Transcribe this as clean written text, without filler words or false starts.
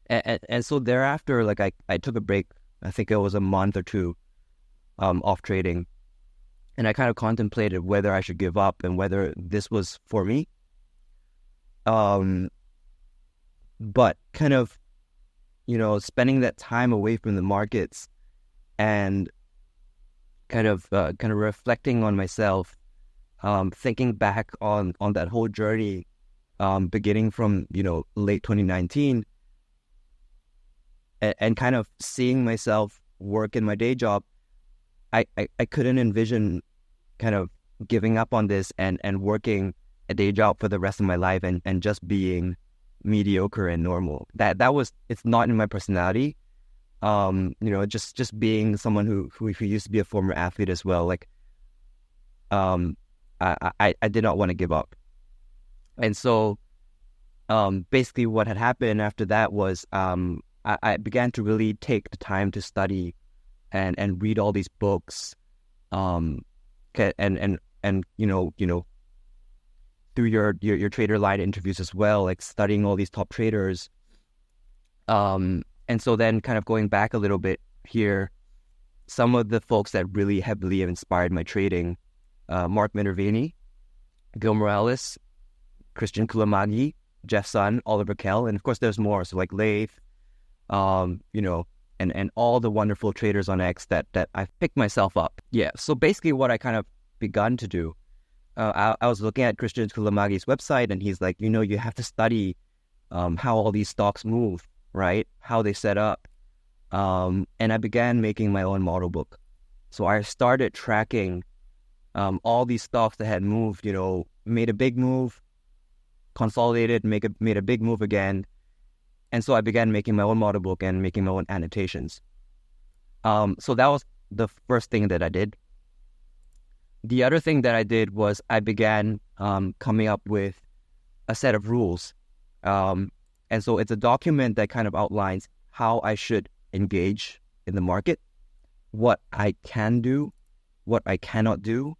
And so thereafter, like I took a break. I think it was a month or two off trading, and I kind of contemplated whether I should give up and whether this was for me. Um, but kind of, spending that time away from the markets and kind of reflecting on myself, thinking back on that whole journey, beginning from late 2019, and kind of seeing myself work in my day job. I couldn't envision kind of giving up on this and working a day job for the rest of my life and just being mediocre and normal. It's not in my personality. Just being someone who used to be a former athlete as well. Like, I did not want to give up. And so, basically what had happened after that was, I began to really take the time to study and read all these books, and through your TraderLion interviews as well, like studying all these top traders. And so then kind of going back a little bit here, some of the folks that really heavily have inspired my trading, Mark Minervini, Gil Morales, Qullamaggie, Jeff Sun, Oliver Kell, and of course there's more. So like Leif, and all the wonderful traders on X that I've picked myself up. Yeah, so basically what I kind of begun to do, I was looking at Qullamagge's website, and he's like, you have to study how all these stocks move, right? How they set up. And I began making my own model book. So I started tracking all these stocks that had moved, made a big move, consolidated, made a big move again. And so I began making my own model book and making my own annotations. So that was the first thing that I did. The other thing that I did was I began coming up with a set of rules. And so it's a document that kind of outlines how I should engage in the market, what I can do, what I cannot do,